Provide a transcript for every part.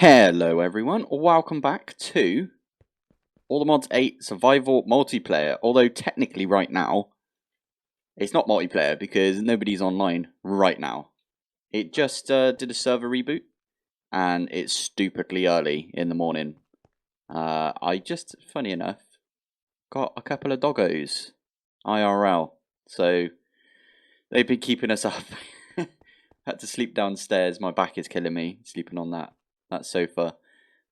Hello everyone, welcome back to All the Mods 8 Survival Multiplayer, although technically right now, it's not multiplayer because nobody's online right now. It just did a server reboot, and it's stupidly early in the morning. I just, funny enough, got a couple of doggos, IRL, so they've been keeping us up. Had to sleep downstairs, my back is killing me, sleeping on that sofa.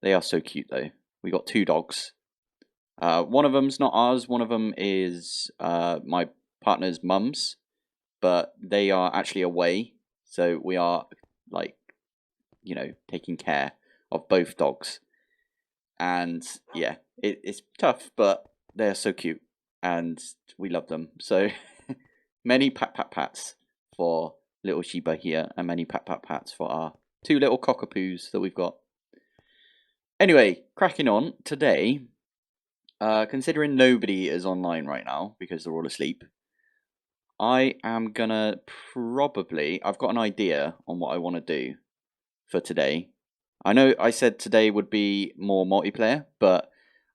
They are so cute though. We got two dogs. One of them's not ours. One of them is my partner's mum's, but they are actually away. So we are taking care of both dogs. And yeah, it's tough, but they're so cute and we love them. So many pats for little Sheba here, and many pats for our two little cockapoos that we've got. Anyway, cracking on today. Considering nobody is online right now because they're all asleep, I am gonna I've got an idea on what I want to do for today. I know I said today would be more multiplayer, but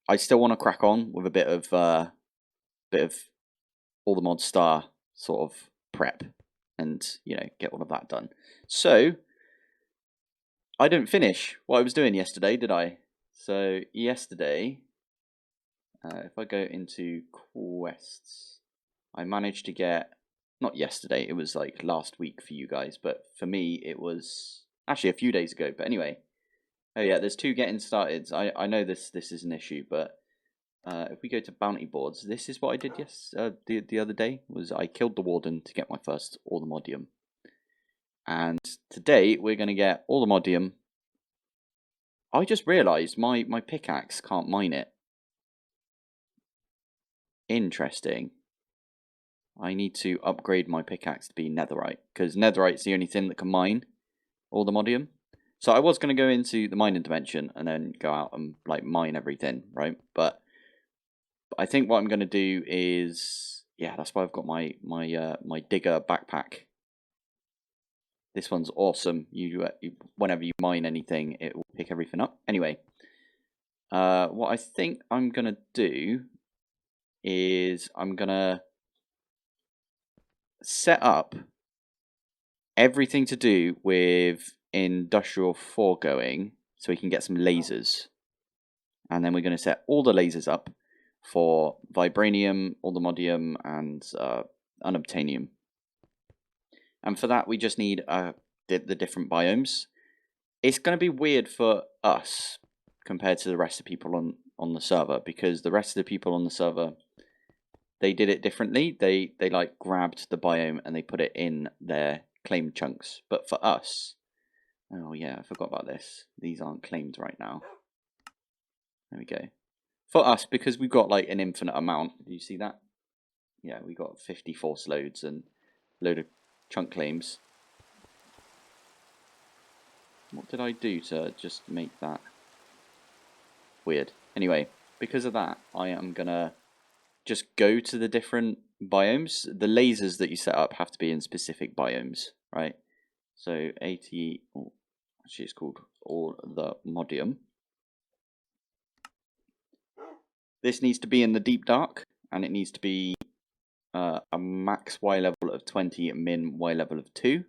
I still want to crack on with a bit of all the mod star sort of prep and get all of that done. So I didn't finish what I was doing yesterday, did I? So yesterday, if I go into quests, I managed to get, not yesterday, it was like last week for you guys, but for me it was actually a few days ago. But anyway, oh yeah, there's two getting started. I know this is an issue, but if we go to bounty boards, this is what I did the other day, was I killed the warden to get my first Allthemodium. And today we're going to get Allthemodium. I just realised my pickaxe can't mine it. Interesting. I need to upgrade my pickaxe to be netherite, because netherite's the only thing that can mine Allthemodium. So I was going to go into the mining dimension and then go out and like mine everything, right? But I think what I'm going to do is, yeah, that's why I've got my digger backpack. This one's awesome. Whenever you mine anything, it will pick everything up. Anyway, what I think I'm going to do is I'm going to set up everything to do with industrial foregoing so we can get some lasers. And then we're going to set all the lasers up for vibranium, Allthemodium, and unobtainium. And for that, we just need the different biomes. It's going to be weird for us compared to the rest of the people on the server, because the rest of the people on the server, they did it differently. They like grabbed the biome and they put it in their claimed chunks. But for us, oh yeah, I forgot about this. These aren't claimed right now. There we go. For us, because we've got like an infinite amount. Do you see that? Yeah, we got 50 force loads and a load of chunk claims. What did I do to just make that weird? Anyway, because of that, I am gonna just go to the different biomes. The lasers that you set up have to be in specific biomes, right? So actually it's called Allthemodium. This needs to be in the deep dark, and it needs to be a max Y level of 20, min Y level of 2.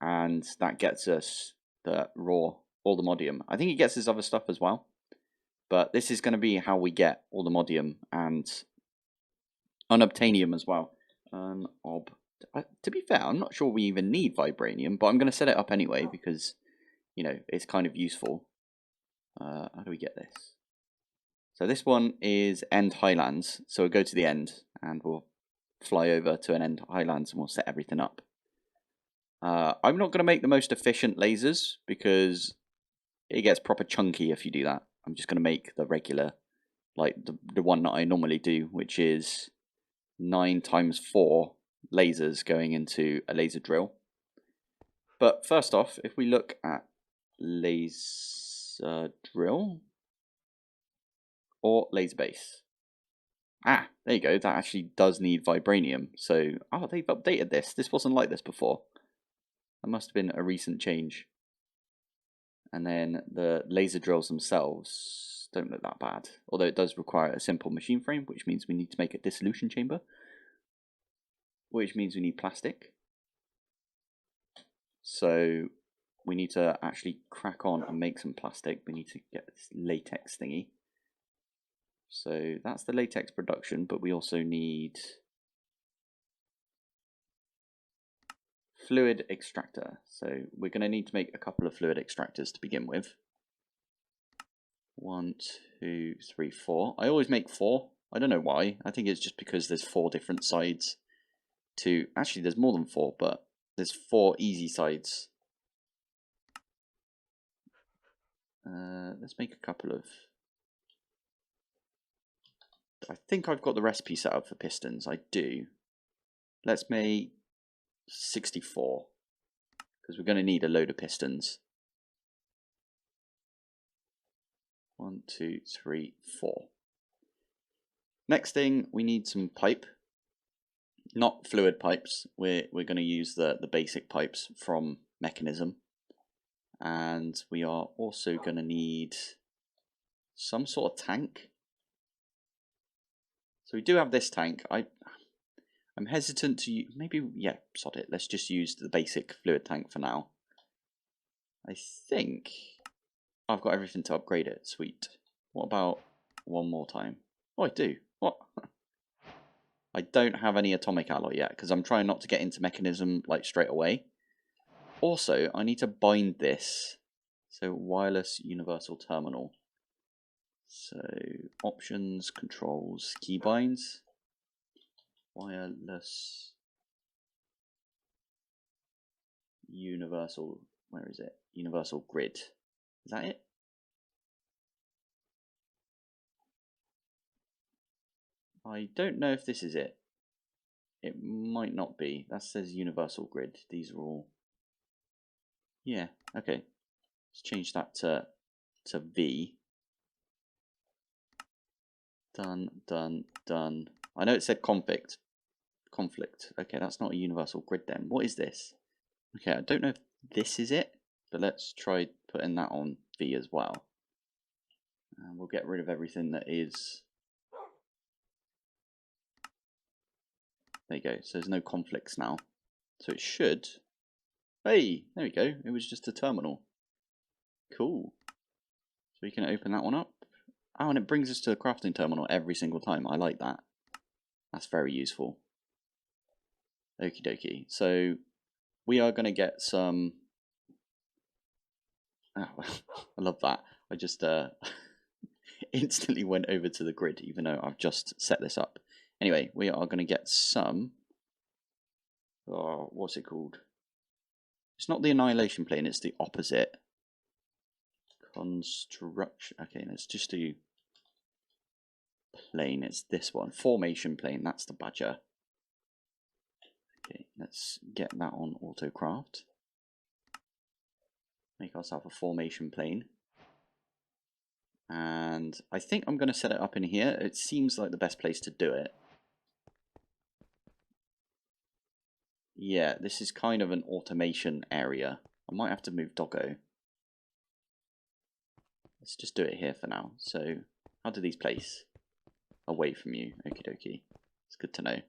And that gets us the raw Allthemodium. I think it gets us other stuff as well. But this is going to be how we get Allthemodium and unobtainium as well. To be fair, I'm not sure we even need vibranium, but I'm going to set it up anyway because, it's kind of useful. How do we get this? So this one is End Highlands. So we'll go to the end and we'll fly over to an End Highlands and we'll set everything up. I'm not going to make the most efficient lasers because it gets proper chunky if you do that. I'm just going to make the regular, like the one that I normally do, which is 9 times 4 lasers going into a laser drill. But first off, if we look at laser drill or laser base. Ah, there you go. That actually does need vibranium. So, they've updated this. This wasn't like this before. That must have been a recent change. And then the laser drills themselves don't look that bad. Although it does require a simple machine frame, which means we need to make a dissolution chamber. Which means we need plastic. So we need to actually crack on and make some plastic. We need to get this latex thingy. So that's the latex production, but we also need fluid extractor. So we're going to need to make a couple of fluid extractors to begin with. 1, 2, 3, 4. I always make 4. I don't know why. I think it's just because there's 4 different sides to... Actually, there's more than 4, but there's 4 easy sides. Let's make a couple of... I think I've got the recipe set up for pistons. I do. Let's make 64. Because we're going to need a load of pistons. 1, 2, 3, 4. Next thing, we need some pipe. Not fluid pipes. We're going to use the basic pipes from Mechanism. And we are also going to need some sort of tank. So we do have this tank. I'm hesitant to use, maybe, yeah, sod it. Let's just use the basic fluid tank for now. I think I've got everything to upgrade it. Sweet. What about one more time? Oh, I do. What? I don't have any atomic alloy yet because I'm trying not to get into Mechanism like straight away. Also, I need to bind this. So wireless universal terminal. So options, controls, keybinds. Wireless universal, where is it? Universal grid. Is that it? I don't know if this is it. It might not be. That says universal grid. These are all... Yeah, okay. Let's change that to V. Done, done, done. I know it said conflict. Okay, that's not a universal grid then. What is this? Okay, I don't know if this is it, but let's try putting that on V as well. And we'll get rid of everything that is... There you go. So there's no conflicts now. So it should... Hey, there we go. It was just a terminal. Cool. So we can open that one up. Oh, and it brings us to the crafting terminal every single time. I like that. That's very useful. Okie dokie. So we are going to get some... Oh, I love that. I just instantly went over to the grid, even though I've just set this up. Anyway, we are going to get some... Oh, what's it called? It's not the annihilation plane, it's the opposite. Construction. Okay, let's just do plane. It's this one. Formation plane, that's the badger. Okay, let's get that on autocraft. Make ourselves a formation plane. And I think I'm going to set it up in here. It seems like the best place to do it. Yeah, this is kind of an automation area. I might have to move Doggo. Let's just do it here for now. So, how do these place? Away from you. Okie dokie. It's good to know.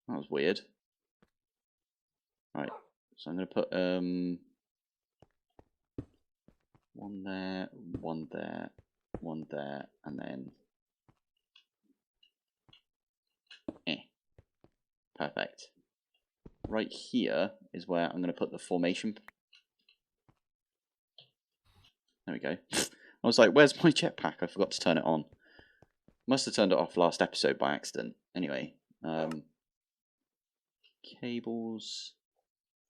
That was weird. Right, so I'm going to put one there, one there, one there, and then perfect. Right here is where I'm going to put the formation. There we go. I was like, where's my jetpack? I forgot to turn it on. Must have turned it off last episode by accident. Anyway, cables.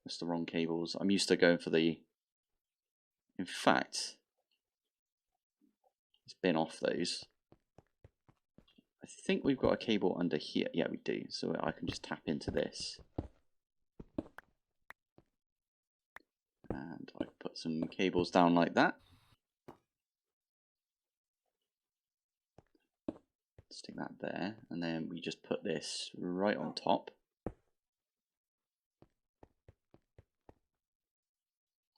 That's the wrong cables. I'm used to going for the... In fact, let's bin off those. I think we've got a cable under here. Yeah, we do. So I can just tap into this. And I put some cables down like that. Stick that there. And then we just put this right on top.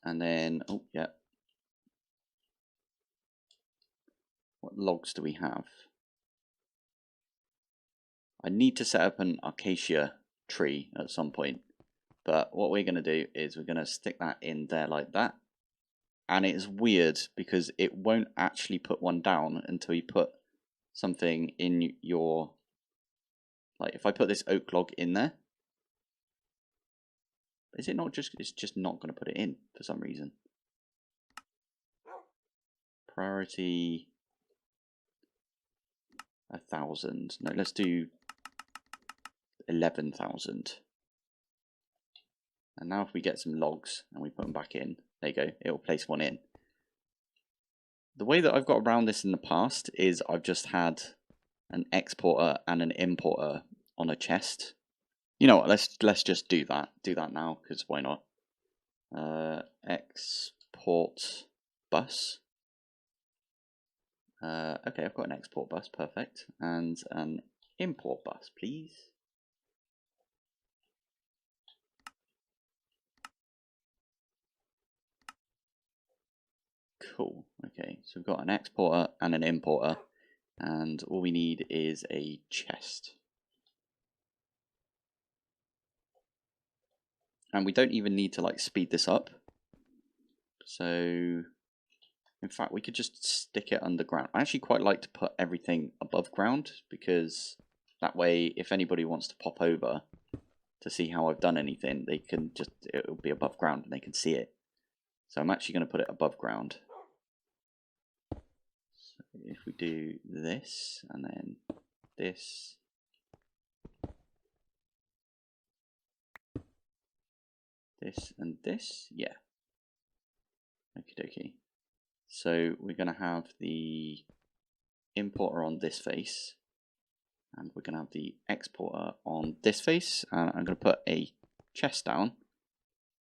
And then, oh yeah. What logs do we have? I need to set up an acacia tree at some point. But what we're going to do is we're going to stick that in there like that. And it's weird because it won't actually put one down until you put something in your... Like if I put this oak log in there, is it not just... It's just not going to put it in for some reason. Priority 1,000. No, let's do 11,000. And now if we get some logs and we put them back in, there you go, it will place one in. The way that I've got around this in the past is I've just had an exporter and an importer on a chest. You know what, let's just do that. Do that now, because why not? Export bus. Okay, I've got an export bus, perfect. And an import bus, please. Cool. Okay, so we've got an exporter and an importer, and all we need is a chest. And we don't even need to like speed this up. So, in fact, we could just stick it underground. I actually quite like to put everything above ground, because that way, if anybody wants to pop over to see how I've done anything, they can just, it'll be above ground and they can see it. So I'm actually going to put it above ground. So if we do this, and then this, this, and this, yeah. Okie dokie. So we're going to have the importer on this face, and we're going to have the exporter on this face, and I'm going to put a chest down.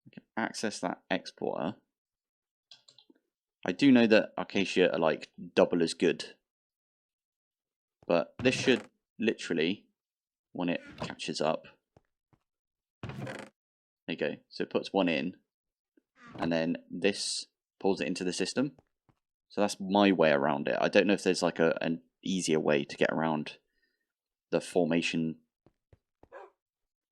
I can access that exporter. I do know that Acacia are like double as good, but this should literally, when it catches up, there you go, so it puts one in, and then this pulls it into the system. So that's my way around it. I don't know if there's like an easier way to get around the formation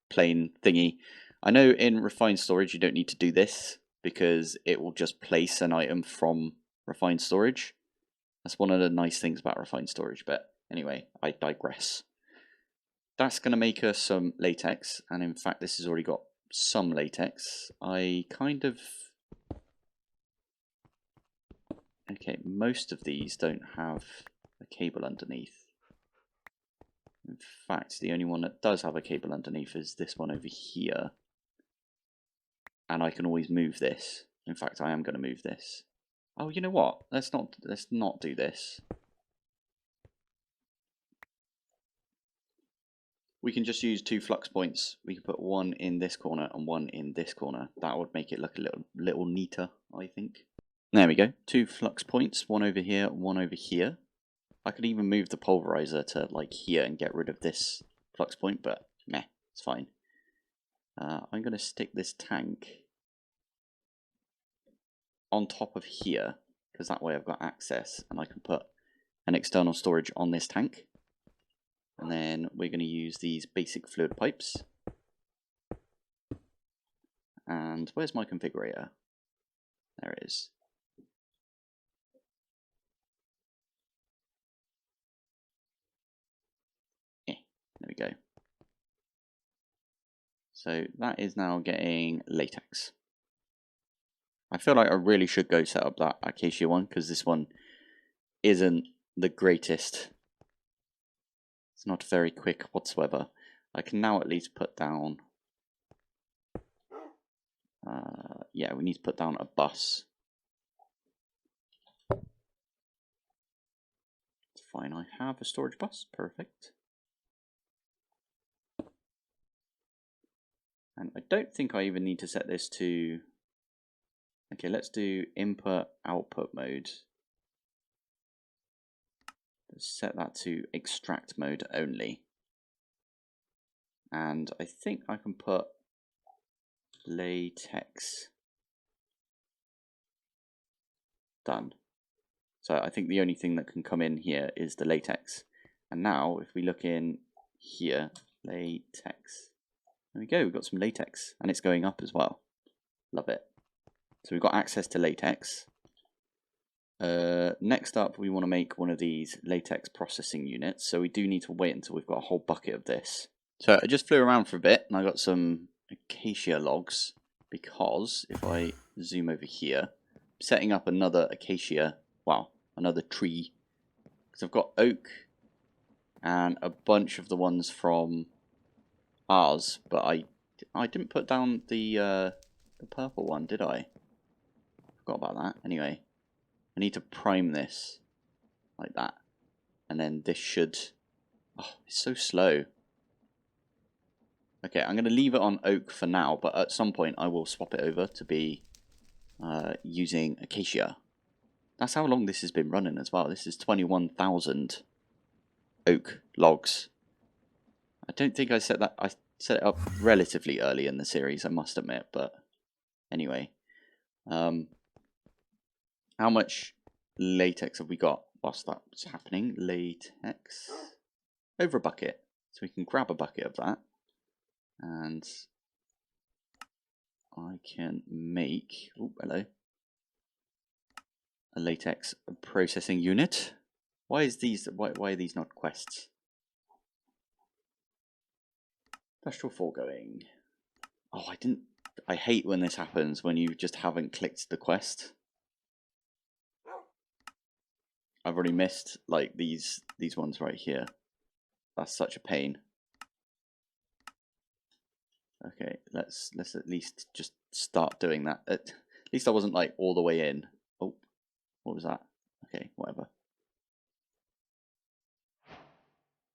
plane thingy. I know in refined storage you don't need to do this, because it will just place an item from refined storage. That's one of the nice things about refined storage, but anyway, I digress. That's going to make us some latex, and in fact this has already got some latex. I kind of... Okay, most of these don't have a cable underneath. In fact, the only one that does have a cable underneath is this one over here. And I can always move this. In fact, I am going to move this. Oh, you know what? Let's not do this. We can just use 2 flux points. We can put one in this corner and one in this corner. That would make it look a little neater, I think. There we go. 2 flux points, one over here, one over here. I could even move the pulverizer to like here and get rid of this flux point, but meh, it's fine. I'm going to stick this tank on top of here, because that way I've got access and I can put an external storage on this tank. And then we're going to use these basic fluid pipes. And where's my configurator? There it is. Yeah, there we go. So that is now getting latex. I feel like I really should go set up that Acacia one, because this one isn't the greatest. It's not very quick whatsoever. I can now at least put down... yeah, we need to put down a bus. It's fine, I have a storage bus, perfect. And I don't think I even need to set this to... Okay, let's do input-output mode. Let's set that to extract mode only. And I think I can put latex done. So I think the only thing that can come in here is the latex. And now, if we look in here, latex. There we go, we've got some latex. And it's going up as well. Love it. So we've got access to latex. Next up, we want to make one of these latex processing units. So we do need to wait until we've got a whole bucket of this. So I just flew around for a bit, and I got some acacia logs. Because if I zoom over here, I'm setting up another acacia, well, another tree. Because I've got oak and a bunch of the ones from ours, but I didn't put down the purple one, did I? Forgot about that. Anyway, I need to prime this like that, and then this should. Oh, it's so slow. Okay, I'm going to leave it on oak for now, but at some point I will swap it over to be using acacia. That's how long this has been running as well. This is 21,000 oak logs. I don't think I set that. I set it up relatively early in the series, I must admit. But anyway, how much latex have we got whilst that's happening? Latex over a bucket, so we can grab a bucket of that. And I can make, oh, hello, a latex processing unit. Why are these not quests? Industrial foregoing. Oh, I hate when this happens, when you just haven't clicked the quest. I've already missed like these ones right here. That's such a pain. Okay, let's at least just start doing that. At least I wasn't like all the way in. Oh, what was that? Okay, whatever.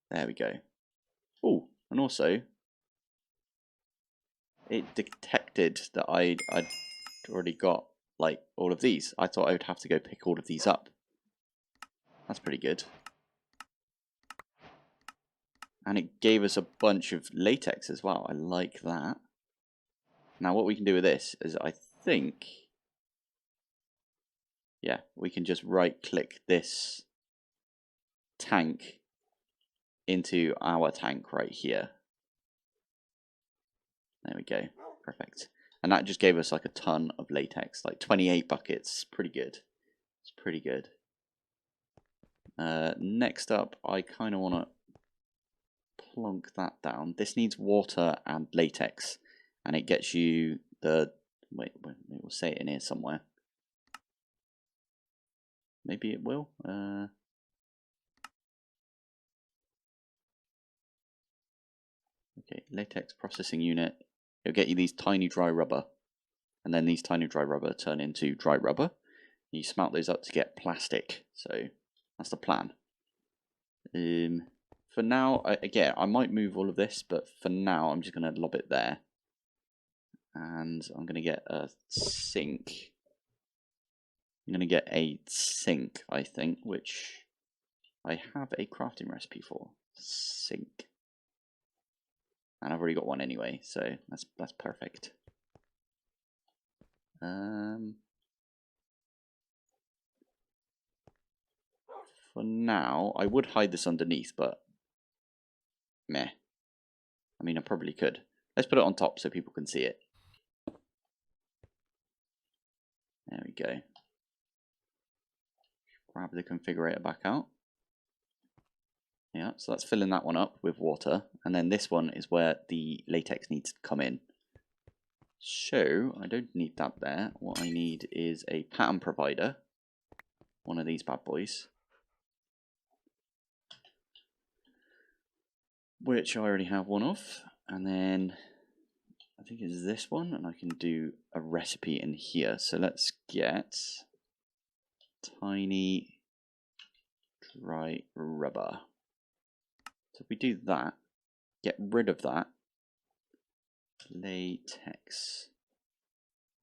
There we go. Oh, and also it detected that I'd already got like all of these. I thought I would have to go pick all of these up. That's pretty good. And it gave us a bunch of latex as well. I like that. Now what we can do with this is, I think, yeah, we can just right click this tank into our tank right here. There we go. Perfect. And that just gave us like a ton of latex, like 28 buckets. Pretty good. It's pretty good. Next up, I kind of want to plunk that down. This needs water and latex, and it gets you the, wait, we'll say it in here somewhere. Maybe it will. Okay, latex processing unit. It'll get you these tiny dry rubber, and then these tiny dry rubber turn into dry rubber. You smelt those up to get plastic, so that's the plan. For now, again, I might move all of this, but for now, I'm just going to lob it there. And I'm going to get a sink. I'm going to get a sink, I think, which I have a crafting recipe for. Sink. And I've already got one anyway, so that's perfect. For now, I would hide this underneath, but meh. I mean, I probably could. Let's put it on top so people can see it. There we go. Grab the configurator back out. Yeah, so that's filling that one up with water. And then this one is where the latex needs to come in. So, I don't need that there. What I need is a pattern provider. One of these bad boys. Which I already have one of. And then I think it's this one, and I can do a recipe in here. So let's get tiny dry rubber. So if we do that, get rid of that latex.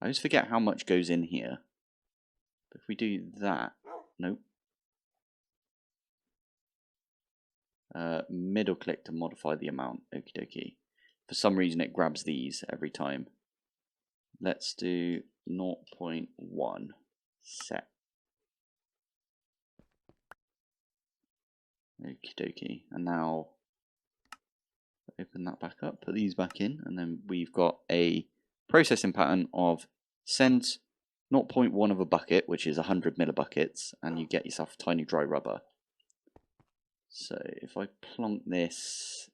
I always forget how much goes in here. But if we do that, nope. Middle click to modify the amount. Okie dokie. For some reason it grabs these every time. Let's do 0.1 set. Okie dokie. And now open that back up, put these back in, and then we've got a processing pattern of send 0.1 of a bucket, which is 100 millibuckets, and you get yourself tiny dry rubber. So if I plonk this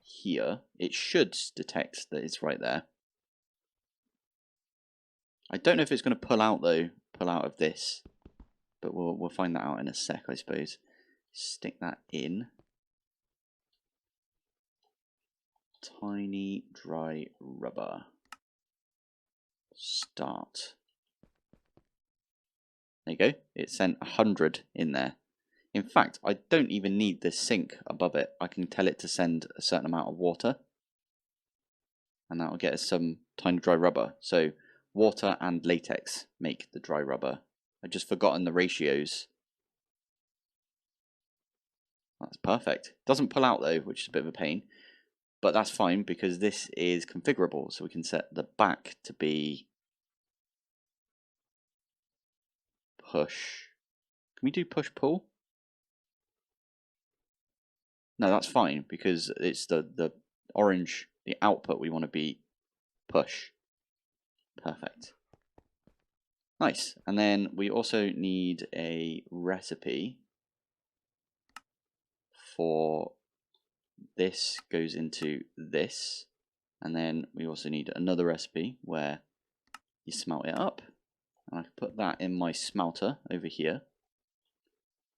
here, it should detect that it's right there. I don't know if it's going to pull out though, pull out of this, but we'll find that out in a sec, I suppose. Stick that in. Tiny dry rubber. Start. There you go. It sent 100 in there. In fact, I don't even need this sink above it. I can tell it to send a certain amount of water, and that will get us some tiny dry rubber. So water and latex make the dry rubber. I've just forgotten the ratios. That's perfect. Doesn't pull out though, which is a bit of a pain, but that's fine because this is configurable. So we can set the back to be push. Can we do push pull? No, that's fine because it's the orange, the output we want to be push. Perfect. Nice. And then we also need a recipe for this goes into this. And then we also need another recipe where you smelt it up. And I can put that in my smelter over here.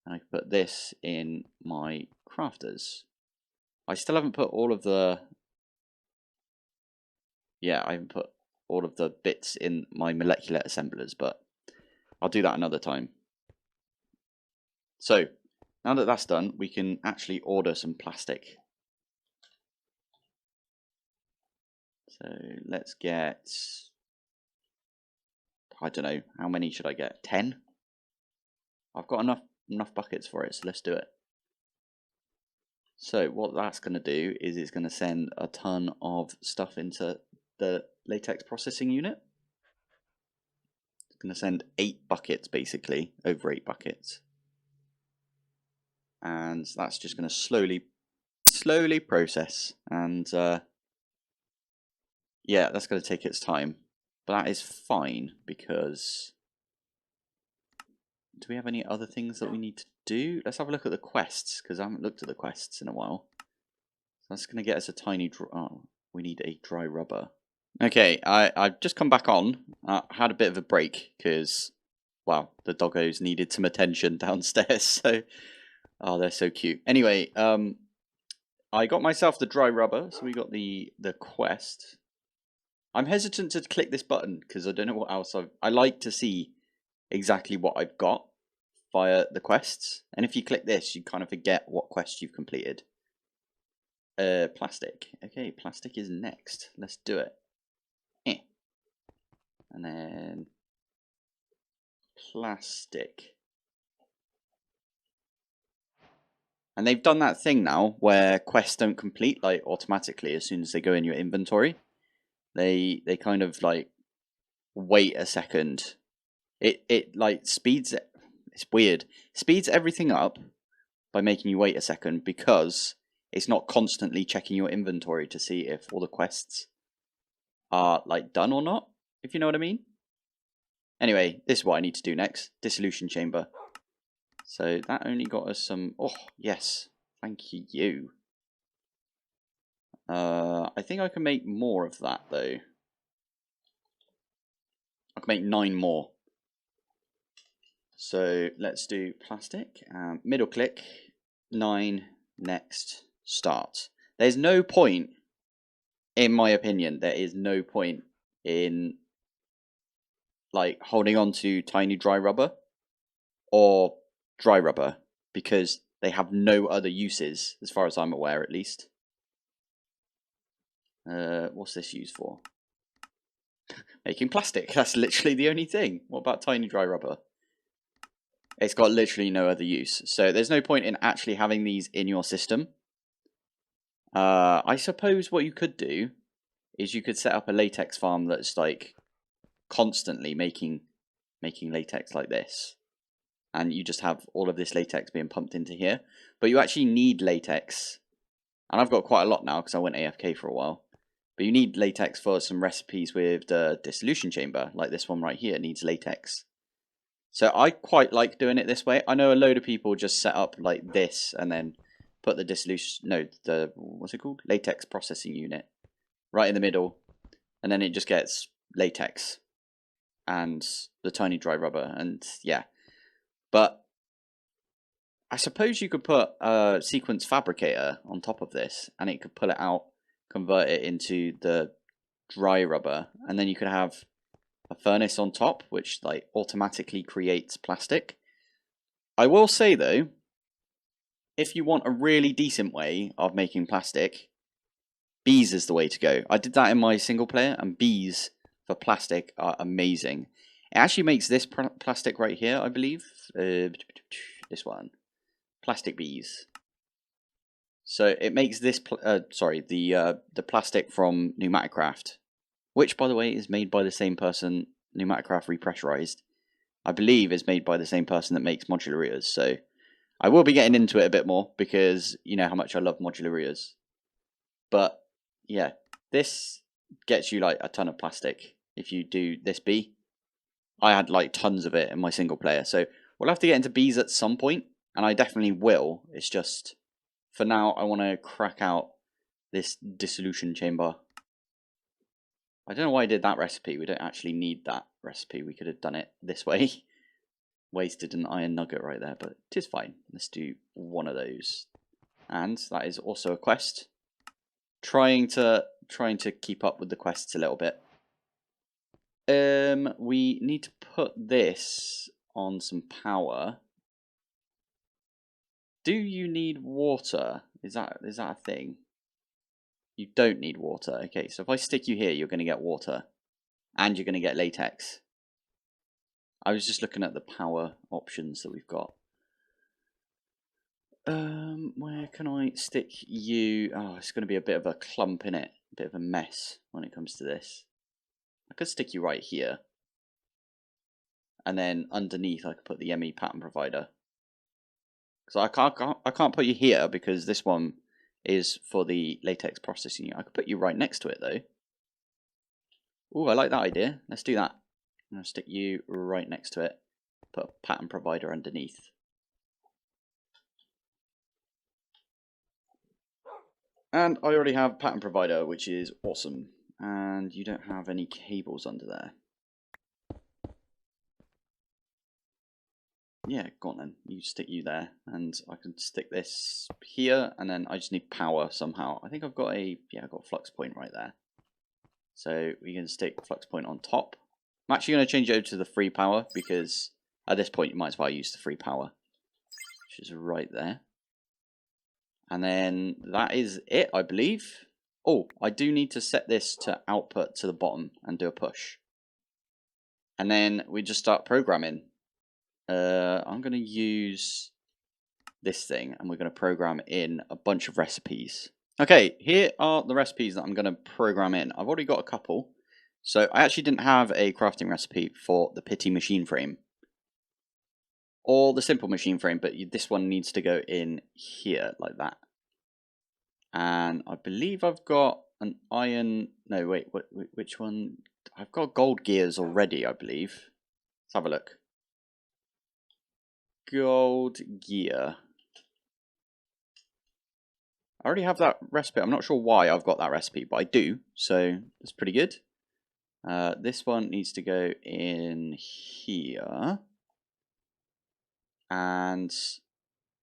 And I can put this in my crafters. I still haven't put all of the... Yeah, I haven't put all of the bits in my molecular assemblers, but I'll do that another time. So, now that that's done, we can actually order some plastic. So, let's get... I don't know, how many should I get? 10? I've got enough buckets for it, so let's do it. So what that's going to do is it's going to send a ton of stuff into the latex processing unit. It's going to send 8 buckets basically, over 8 buckets. And that's just going to slowly process. And yeah, that's going to take its time. But that is fine because... Do we have any other things that we need to do? Let's have a look at the quests, because I haven't looked at the quests in a while. So that's going to get us a tiny... Oh, we need a dry rubber. Okay, I've just come back on. I had a bit of a break, because, well, the doggos needed some attention downstairs. So, oh, they're so cute. Anyway, I got myself the dry rubber, so we got the quest. I'm hesitant to click this button, because I don't know what else I like to see exactly what I've got via the quests, and if you click this you kind of forget what quest you've completed. Plastic. Okay, plastic is next. Let's do it. And then plastic. And they've done that thing now where quests don't complete like automatically as soon as they go in your inventory. They kind of like wait a second. It like speeds it. It's weird. Speeds everything up by making you wait a second because it's not constantly checking your inventory to see if all the quests are like done or not, if you know what I mean. Anyway, this is what I need to do next. Dissolution chamber. So that only got us some... Oh, yes. Thank you. I think I can make more of that, though. I can make 9 more. So let's do plastic. Middle click, 9, next, start. There's no point, in my opinion, there is no point in like holding on to tiny dry rubber or dry rubber because they have no other uses, as far as I'm aware, at least. What's this used for? Making plastic. That's literally the only thing. What about tiny dry rubber? It's got literally no other use. So there's no point in actually having these in your system. I suppose what you could do is you could set up a latex farm that's like constantly making latex like this. and you just have all of this latex being pumped into here. But you actually need latex, and I've got quite a lot now because I went AFK for a while. But you need latex for some recipes with the dissolution chamber, like this one right here needs latex. So I quite like doing it this way. I know a load of people just set up like this and then put the what's it called? Latex processing unit right in the middle, and then it just gets latex and the tiny dry rubber, and yeah. But I suppose you could put a sequence fabricator on top of this, and it could pull it out, convert it into the dry rubber, and then you could have a furnace on top, which like automatically creates plastic. I will say though, if you want a really decent way of making plastic, bees is the way to go. I did that in my single player, and bees for plastic are amazing. It actually makes this plastic right here, I believe. This one. Plastic bees. So it makes this, the plastic from Pneumaticraft, which, by the way, is made by the same person. Pneumaticraft Repressurized, I believe, is made by the same person that makes modular ears. So I will be getting into it a bit more because you know how much I love modular ears. But yeah, this gets you like a ton of plastic if you do this bee. I had like tons of it in my single player, so we'll have to get into bees at some point, and I definitely will. It's just for now I want to crack out this dissolution chamber. I don't know why I did that recipe. We don't actually need that recipe. We could have done it this way. Wasted an iron nugget right there, but it is fine. Let's do one of those. And that is also a quest. Trying to keep up with the quests a little bit. We need to put this on some power. Do you need water? Is that a thing? You don't need water. Okay, so if I stick you here, you're going to get water. And you're going to get latex. I was just looking at the power options that we've got. Where can I stick you? Oh, it's going to be a bit of a clump in it. A bit of a mess when it comes to this. I could stick you right here. And then underneath I could put the ME pattern provider. So I can't put you here because this one is for the latex processing. I could put you right next to it though. Ooh, I like that idea. Let's do that. I'm going to stick you right next to it. Put a pattern provider underneath. And I already have pattern provider, which is awesome. And you don't have any cables under there. Yeah, go on then. You stick you there, and I can stick this here, and then I just need power somehow. I think I've got I've got a flux point right there. So we can stick flux point on top. I'm actually going to change it over to the free power because at this point you might as well use the free power, which is right there. And then that is it, I believe. Oh, I do need to set this to output to the bottom and do a push. And then we just start programming. I'm going to use this thing and we're going to program in a bunch of recipes. Okay, here are the recipes that I'm going to program in. I've already got a couple. So I actually didn't have a crafting recipe for the pity machine frame. Or the simple machine frame, but this one needs to go in here like that. And I believe I've got an iron... No, wait, which one? I've got gold gears already, I believe. Let's have a look. Gold gear. I already have that recipe. I'm not sure why I've got that recipe, but I do. So that's pretty good. This one needs to go in here. And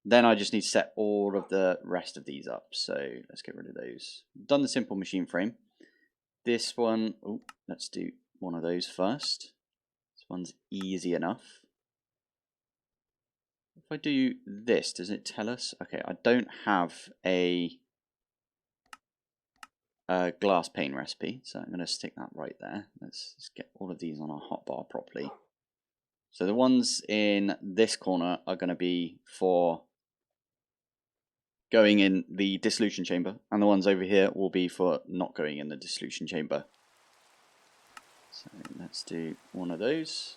then I just need to set all of the rest of these up. So let's get rid of those. Done the simple machine frame. This one, oh, let's do one of those first. This one's easy enough. If I do this, does it tell us? Okay, I don't have a glass pane recipe, so I'm going to stick that right there. Let's get all of these on our hotbar properly. So the ones in this corner are going to be for going in the dissolution chamber, and the ones over here will be for not going in the dissolution chamber. So let's do one of those.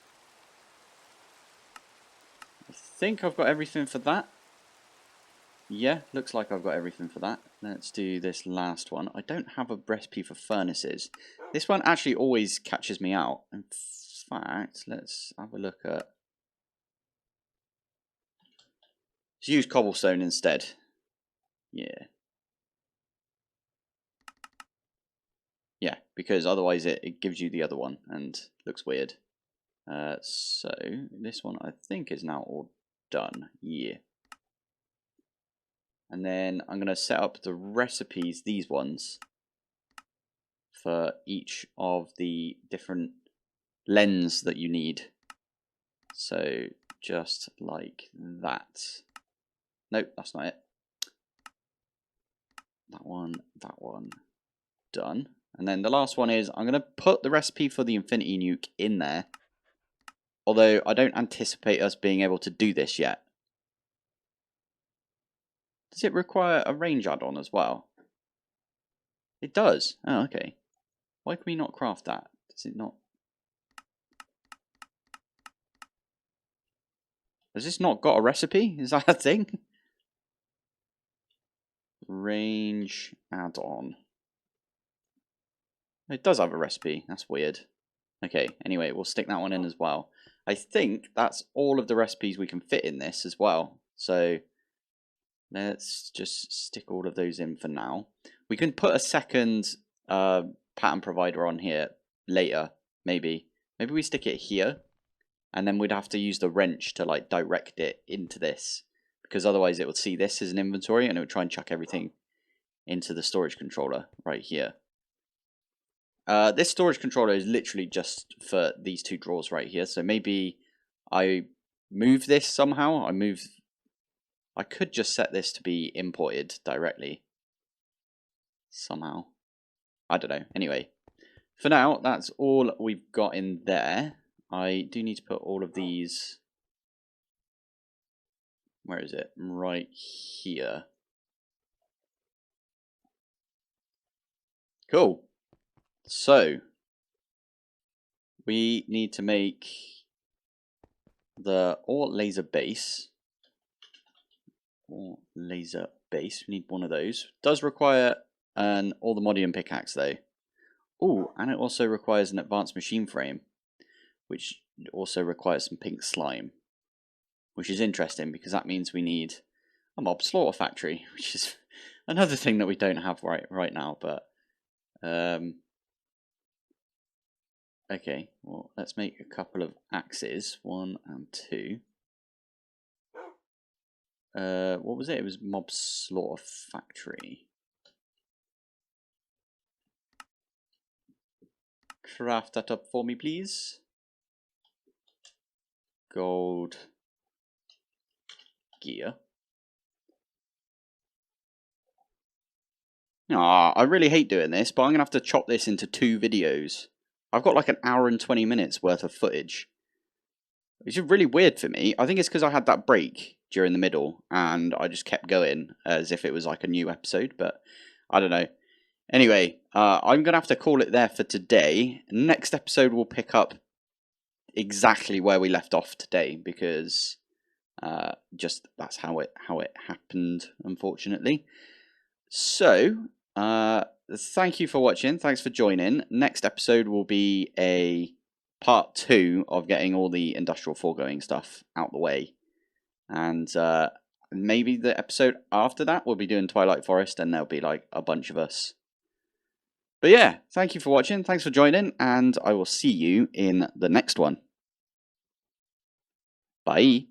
I think I've got everything for that. Yeah, looks like I've got everything for that. Let's do this last one. I don't have a recipe for furnaces. This one actually always catches me out. In fact, let's have a look at... Let's use cobblestone instead. Yeah. Yeah, because otherwise it gives you the other one and looks weird. So this one I think is now all done. Yeah. And then I'm going to set up the recipes, these ones, for each of the different lens that you need. So just like that. Nope, that's not it. That one, done. And then the last one is I'm going to put the recipe for the Infinity Nuke in there. Although I don't anticipate us being able to do this yet. Does it require a range add-on as well? It does. Oh, okay. Why can we not craft that? Does it not? Has this not got a recipe? Is that a thing? Range add-on. It does have a recipe. That's weird. Okay, anyway, we'll stick that one in as well. I think that's all of the recipes we can fit in this as well. So let's just stick all of those in for now. We can put a second pattern provider on here later, maybe. Maybe we stick it here, and then we'd have to use the wrench to like direct it into this, because otherwise it would see this as an inventory and it would try and chuck everything into the storage controller right here. This storage controller is literally just for these two drawers right here, so maybe I move this somehow. I could just set this to be imported directly somehow. I don't know. Anyway, for now, that's all we've got in there. I do need to put all of these... Where is it? Right here. Cool. So, we need to make the ore laser base. Ore laser base. We need one of those. Does require an All-the-Modium pickaxe though. Oh, and it also requires an advanced machine frame, which also requires some pink slime, which is interesting because that means we need a mob slaughter factory, which is another thing that we don't have right now. But okay, well, let's make a couple of axes, 1 and 2. What was it? It was mob slaughter factory. Craft that up for me, please. Gold gear. I really hate doing this, but I'm going to have to chop this into 2 videos. I've got like an hour and 20 minutes worth of footage. Which is really weird for me. I think it's because I had that break during the middle, and I just kept going as if it was like a new episode, but I don't know. Anyway, I'm going to have to call it there for today. Next episode we'll pick up exactly where we left off today, because just that's how it happened, unfortunately. So, thank you for watching. Thanks for joining. Next episode will be a part 2 of getting all the industrial foregoing stuff out the way. And maybe the episode after that we'll be doing Twilight Forest, and there'll be like a bunch of us. But yeah, thank you for watching. Thanks for joining, and I will see you in the next one. Bye.